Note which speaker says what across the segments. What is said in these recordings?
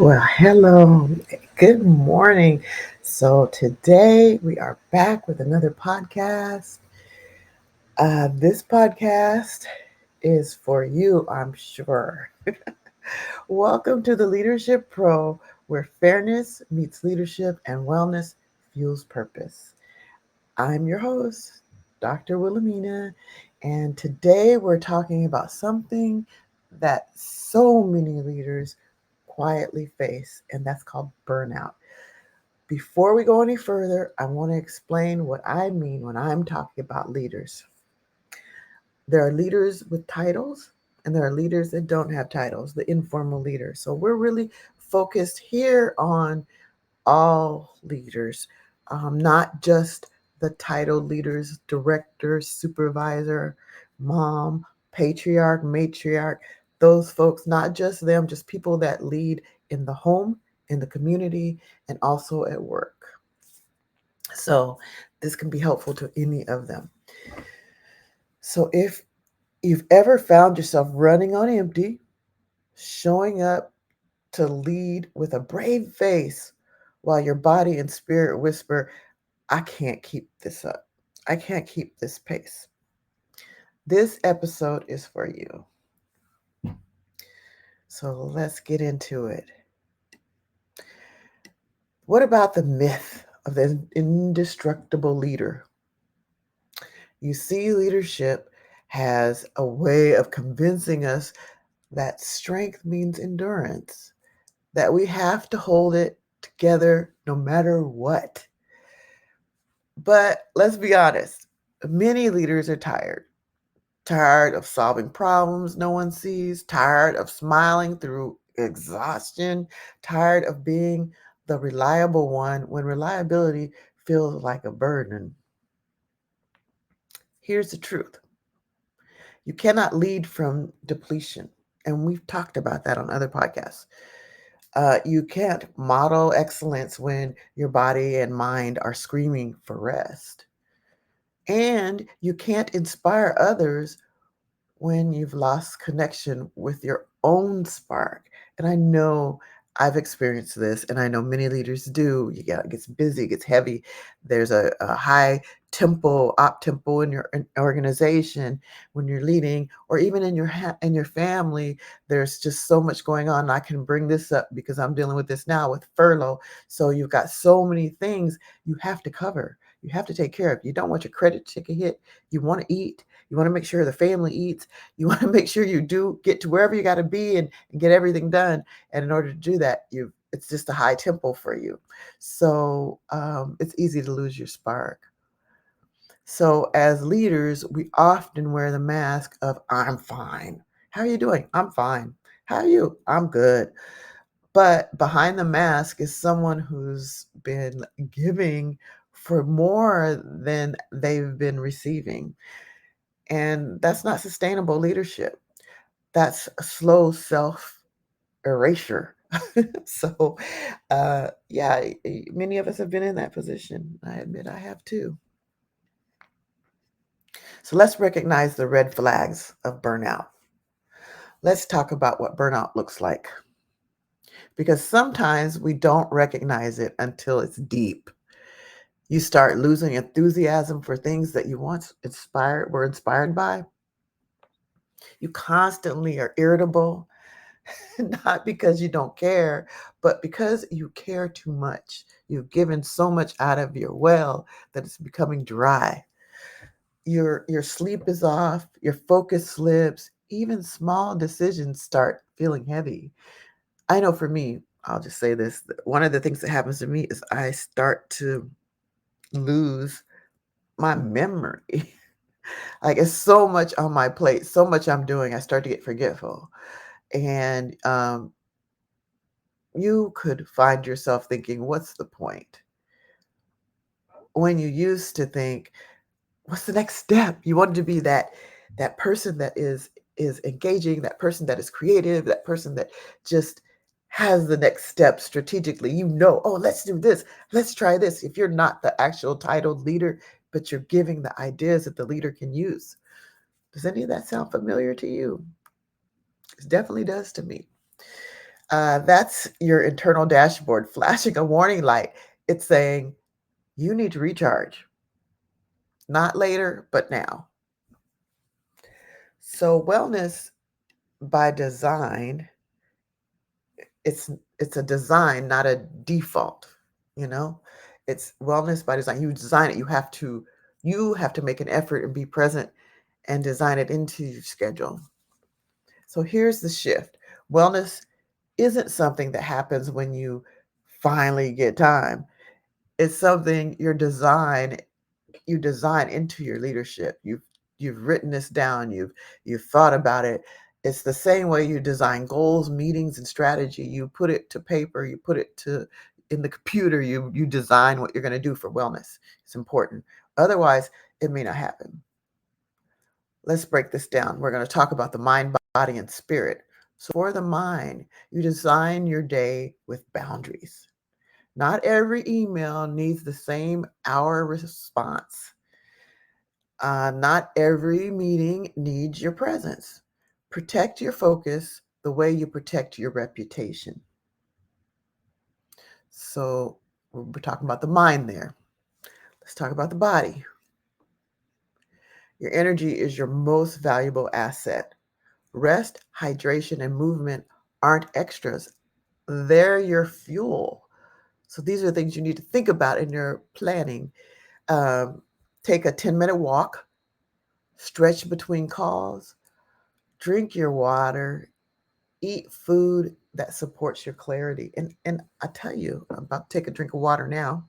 Speaker 1: Well, hello. Good morning. So, today we are back with another podcast. This podcast is for you, I'm sure. Welcome to the Leadership Pro, where fairness meets leadership and wellness fuels purpose. I'm your host, Dr. Wilhelmina, and today we're talking about something that so many leaders quietly face, and that's called burnout. Before we go any further, I want to explain what I mean when I'm talking about leaders. There are leaders with titles, and there are leaders that don't have titles, the informal leaders. So we're really focused here on all leaders, not just the titled leaders, director, supervisor, mom, patriarch, matriarch, those folks, not just them, just people that lead in the home, in the community, and also at work. So this can be helpful to any of them. So if you've ever found yourself running on empty, showing up to lead with a brave face while your body and spirit whisper, I can't keep this up. I can't keep this pace. This episode is for you. So let's get into it. What about the myth of the indestructible leader? You see, leadership has a way of convincing us that strength means endurance, that we have to hold it together no matter what. But let's be honest, many leaders are tired of solving problems no one sees, tired of smiling through exhaustion, tired of being the reliable one when reliability feels like a burden. Here's the truth: you cannot lead from depletion. And we've talked about that on other podcasts. You can't model excellence when your body and mind are screaming for rest. And you can't inspire others when you've lost connection with your own spark. And I know I've experienced this, and I know many leaders do. It gets busy, it gets heavy. There's a high tempo, op tempo in your organization when you're leading, or even in your family. There's just so much going on. I can bring this up because I'm dealing with this now with furlough. So you've got so many things you have to cover. You have to take care of. You don't want your credit to hit. You want to eat. You want to make sure the family eats. You want to make sure you do get to wherever you got to be and get everything done. And in order to do that, it's just a high tempo for you. So it's easy to lose your spark. So as leaders, we often wear the mask of I'm fine. How are you doing? I'm fine. How are you? I'm good. But behind the mask is someone who's been giving for more than they've been receiving. And that's not sustainable leadership. That's a slow self erasure. So, yeah, many of us have been in that position. I admit I have too. So let's recognize the red flags of burnout. Let's talk about what burnout looks like, because sometimes we don't recognize it until it's deep. You start losing enthusiasm for things that you once were inspired by. You constantly are irritable, not because you don't care, but because you care too much. You've given so much out of your well that it's becoming dry. Your sleep is off, your focus slips, even small decisions start feeling heavy. I know for me, I'll just say this, one of the things that happens to me is I start to lose my memory. Like it's so much on my plate, so much I'm doing, I start to get forgetful. And you could find yourself thinking, what's the point? When you used to think, what's the next step? You wanted to be that person that is engaging, that person that is creative, that person that just has the next step strategically. Oh, let's do this. Let's try this. If you're not the actual titled leader, but you're giving the ideas that the leader can use. Does any of that sound familiar to you? It definitely does to me. That's your internal dashboard flashing a warning light. It's saying, you need to recharge, not later, but now. So, wellness by design, it's it's a design, not a default, you know? It's wellness by design. You design it. You have to make an effort and be present and design it into your schedule. So here's the shift. Wellness isn't something that happens when you finally get time. It's something you design into your leadership. You've written this down, you've thought about it. It's the same way you design goals, meetings, and strategy. You put it to paper, you put it to in the computer, you design what you're going to do for wellness. It's important. Otherwise, it may not happen. Let's break this down. We're going to talk about the mind, body, and spirit. So for the mind, you design your day with boundaries. Not every email needs the same hour response. Not every meeting needs your presence. Protect your focus the way you protect your reputation. So, we're talking about the mind there. Let's talk about the body. Your energy is your most valuable asset. Rest, hydration, and movement aren't extras, they're your fuel. So, these are things you need to think about in your planning. Um, Take a 10-minute walk, stretch between calls, drink your water, eat food that supports your clarity. And I tell you, I'm about to take a drink of water now.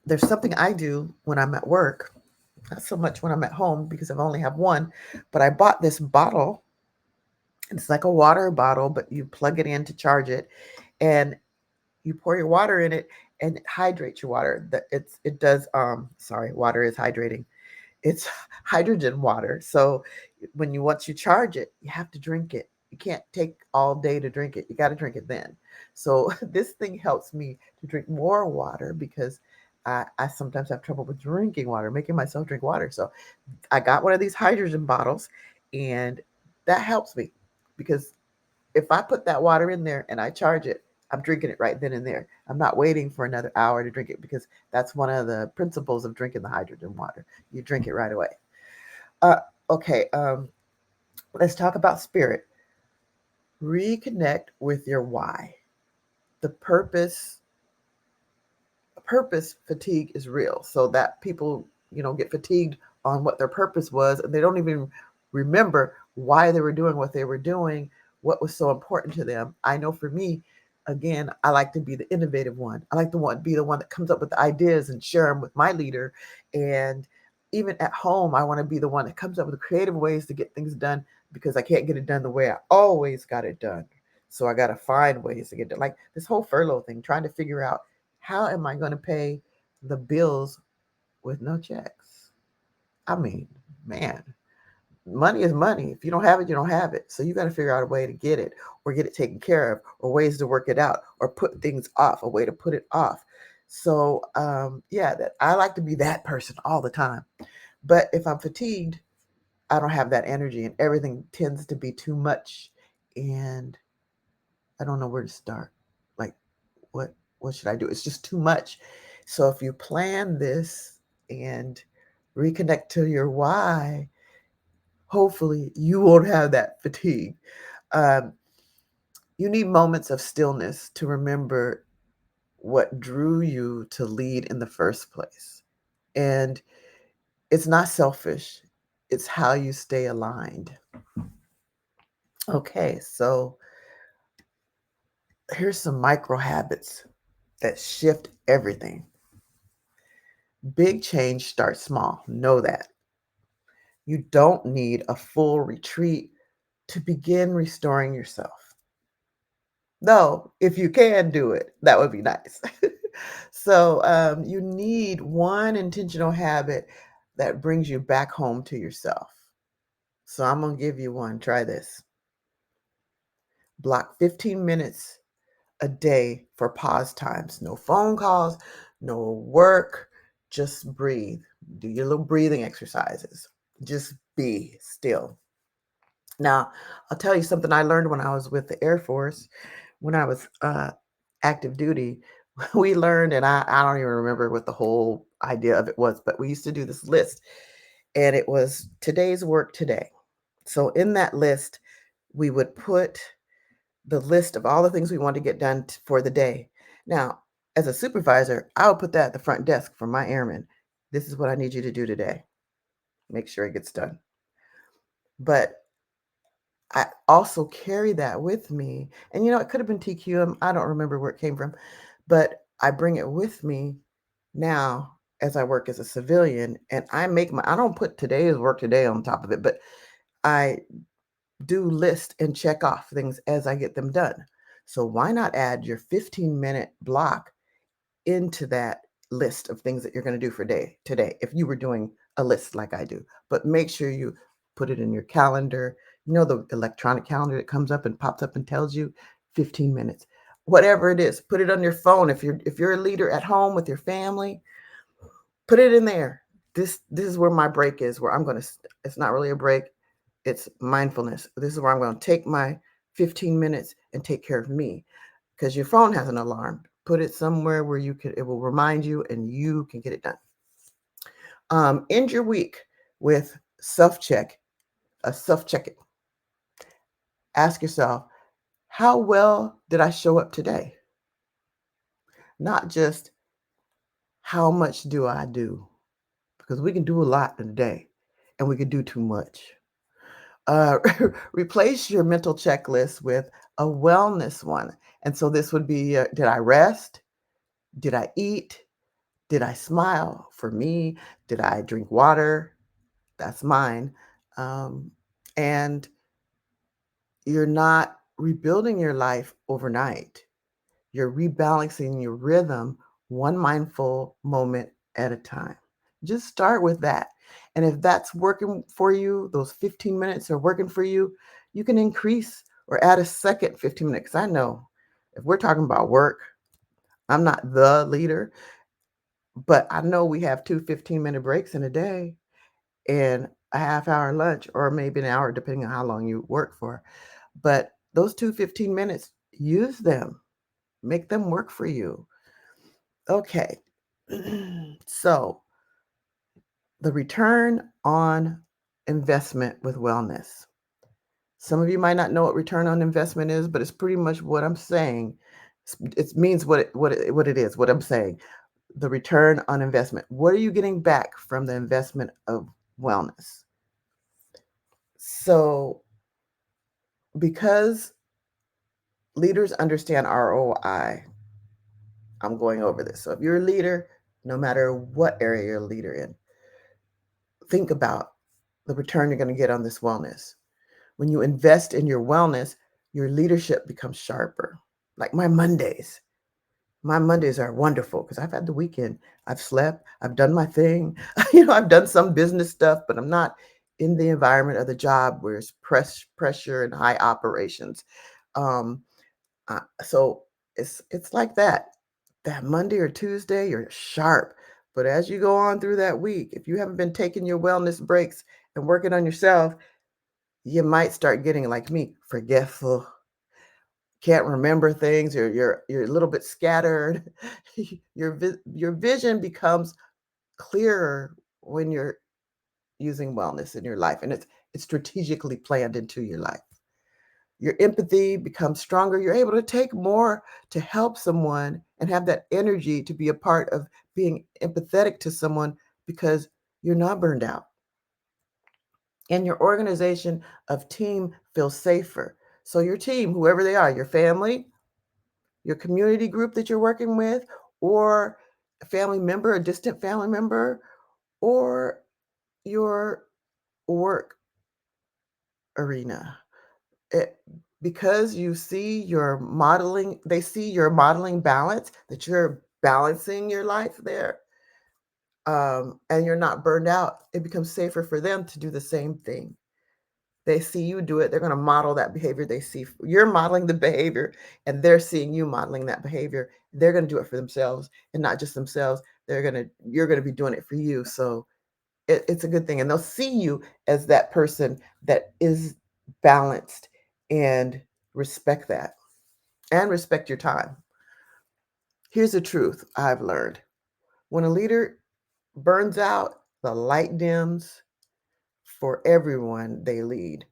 Speaker 1: There's something I do when I'm at work, not so much when I'm at home because I only have one, but I bought this bottle. It's like a water bottle, but you plug it in to charge it, and you pour your water in it, and it hydrates your water. It does. Sorry, water is hydrating. It's hydrogen water. So once you charge it, you have to drink it. You can't take all day to drink it. You got to drink it then. So this thing helps me to drink more water because I sometimes have trouble with drinking water, making myself drink water. So I got one of these hydrogen bottles, and that helps me because if I put that water in there and I charge it, I'm drinking it right then and there. I'm not waiting for another hour to drink it because that's one of the principles of drinking the hydrogen water. You drink it right away. Uh, okay, let's talk about spirit. Reconnect with your why. The purpose fatigue is real. So that people, get fatigued on what their purpose was, and they don't even remember why they were doing what they were doing, what was so important to them. I know for me, again, I like to be the innovative one. I like to be the one that comes up with the ideas and share them with my leader. And even at home, I want to be the one that comes up with creative ways to get things done because I can't get it done the way I always got it done. So I got to find ways to get it. Like this whole furlough thing, trying to figure out how am I going to pay the bills with no checks? I mean, man, money is money. If you don't have it, you don't have it. So you got to figure out a way to get it or get it taken care of or ways to work it out or put things off, a way to put it off. So, yeah, that I like to be that person all the time. But if I'm fatigued, I don't have that energy and everything tends to be too much. And I don't know where to start. Like, what should I do? It's just too much. So if you plan this and reconnect to your why, hopefully you won't have that fatigue. Um, you need moments of stillness to remember what drew you to lead in the first place. And it's not selfish, it's how you stay aligned. Okay, so here's some micro habits that shift everything. Big change starts small. Know that. You don't need a full retreat to begin restoring yourself. Though, if you can do it, that would be nice. So, you need one intentional habit that brings you back home to yourself. So, I'm going to give you one. Try this. Block 15 minutes a day for pause times. No phone calls, no work. Just breathe. Do your little breathing exercises. Just be still. Now, I'll tell you something I learned when I was with the Air Force, when I was active duty. We learned, and I don't even remember what the whole idea of it was, but we used to do this list, and it was today's work today. So in that list, we would put the list of all the things we want to get done for the day. Now, as a supervisor, I would put that at the front desk for my airmen. This is what I need you to do today. Make sure it gets done. But I also carry that with me. And it could have been TQM. I don't remember where it came from, but I bring it with me now as I work as a civilian. And I don't put today's work today on top of it, but I do list and check off things as I get them done. So why not add your 15-minute block into that list of things that you're going to do for day today if you were doing a list like I do. But make sure you put it in your calendar. The electronic calendar that comes up and pops up and tells you 15 minutes. Whatever it is, put it on your phone. If you're a leader at home with your family, put it in there. This is where my break is, where I'm going to it's not really a break. It's mindfulness. This is where I'm going to take my 15 minutes and take care of me, because your phone has an alarm. Put it somewhere where it will remind you and you can get it done. End your week with a self-checking. Ask yourself, how well did I show up today? Not just how much do I do? Because we can do a lot in a day and we can do too much. Uh, replace your mental checklist with a wellness one. And so this would be, did I rest? Did I eat? Did I smile? For me, did I drink water? That's mine. Um, and you're not rebuilding your life overnight. You're rebalancing your rhythm one mindful moment at a time. Just start with that. And if that's working for you, those 15 minutes are working for you, you can increase or add a second 15 minutes. Because I know if we're talking about work, I'm not the leader, but I know we have two 15-minute breaks in a day and a half hour lunch, or maybe an hour, depending on how long you work for. But those two 15 minutes, use them, make them work for you. Okay. So, the return on investment with wellness. Some of you might not know what return on investment is, but it's pretty much what I'm saying. It means what it is, what I'm saying. The return on investment. What are you getting back from the investment of wellness? So, because leaders understand ROI, I'm going over this. So if you're a leader, no matter what area you're a leader in, think about the return you're going to get on this wellness. When you invest in your wellness, your leadership becomes sharper. Like my Mondays. My Mondays are wonderful because I've had the weekend. I've slept. I've done my thing. I've done some business stuff, but I'm not in the environment of the job where it's pressure and high operations. Um, so it's like that. That Monday or Tuesday, you're sharp. But as you go on through that week, if you haven't been taking your wellness breaks and working on yourself, you might start getting like me, forgetful, can't remember things, you're a little bit scattered. Your vision becomes clearer when you're using wellness in your life, and it's strategically planned into your life. Your empathy becomes stronger. You're able to take more to help someone and have that energy to be a part of being empathetic to someone because you're not burned out. And your organization of team feels safer. So your team, whoever they are, your family, your community group that you're working with, or a family member, a distant family member, or your work arena. It, because they see your modeling balance, that you're balancing your life there, and you're not burned out, it becomes safer for them to do the same thing. They see you do it, they're going to model that behavior. You're modeling the behavior, and they're seeing you modeling that behavior. They're going to do it for themselves, and not just themselves. You're going to be doing it for you. So it's a good thing, and they'll see you as that person that is balanced, and respect that, and respect your time. Here's the truth I've learned: when a leader burns out, the light dims for everyone they lead.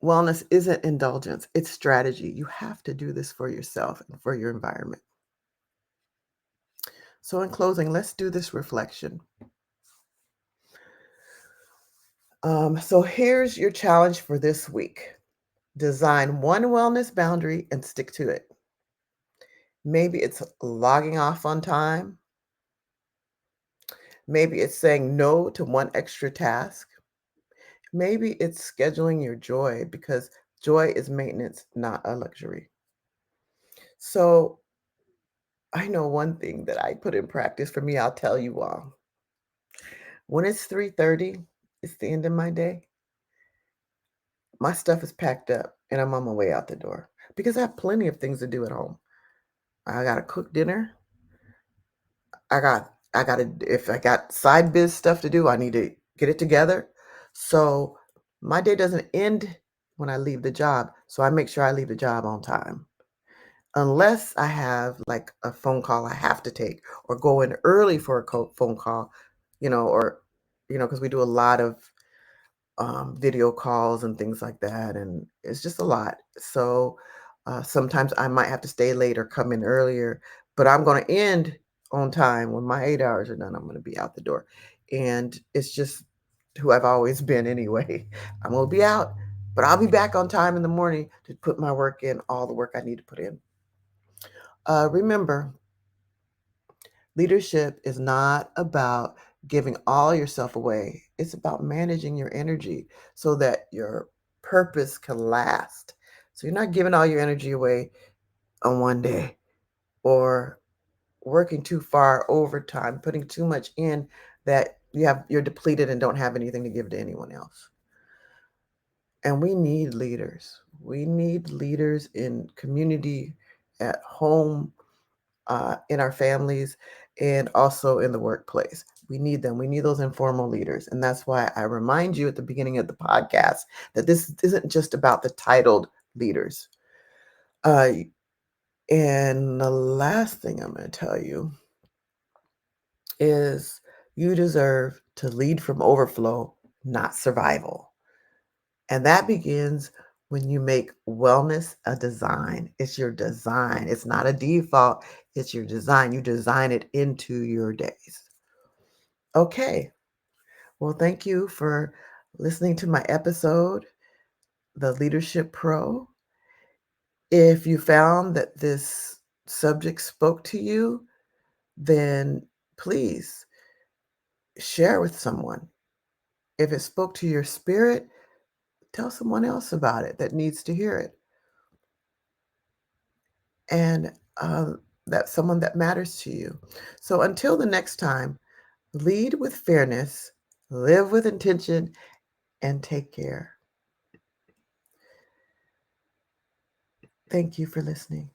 Speaker 1: Wellness isn't indulgence, it's strategy. You have to do this for yourself and for your environment. So, in closing, let's do this reflection. So, here's your challenge for this week: design one wellness boundary and stick to it. Maybe it's logging off on time. Maybe it's saying no to one extra task. Maybe it's scheduling your joy, because joy is maintenance, not a luxury. So, I know one thing that I put in practice for me, I'll tell you all. When it's 3:30, it's the end of my day. My stuff is packed up and I'm on my way out the door, because I have plenty of things to do at home. I got to cook dinner. If I got side biz stuff to do, I need to get it together. So my day doesn't end when I leave the job. So I make sure I leave the job on time. Unless I have like a phone call I have to take, or go in early for a phone call, or, because we do a lot of video calls and things like that, and it's just a lot. So sometimes I might have to stay late or come in earlier, but I'm going to end on time. When my 8 hours are done, I'm going to be out the door, and it's just who I've always been anyway. I'm going to be out, but I'll be back on time in the morning to put my work in, all the work I need to put in. Remember, leadership is not about giving all yourself away. It's about managing your energy so that your purpose can last. So you're not giving all your energy away on one day, or working too far overtime, putting too much in that you're depleted and don't have anything to give to anyone else. And we need leaders. We need leaders in community, at home, in our families, and also in the workplace. We need them. We need those informal leaders. And that's why I remind you at the beginning of the podcast that this isn't just about the titled leaders. Uh, and the last thing I'm going to tell you is you deserve to lead from overflow, not survival. And that begins when you make wellness a design. It's your design. It's not a default. It's your design. You design it into your days. Okay. Well, thank you for listening to my episode, The Leadership Pro. If you found that this subject spoke to you, then please share with someone. If it spoke to your spirit, tell someone else about it that needs to hear it. And that's someone that matters to you. So until the next time, lead with fairness, live with intention, and take care. Thank you for listening.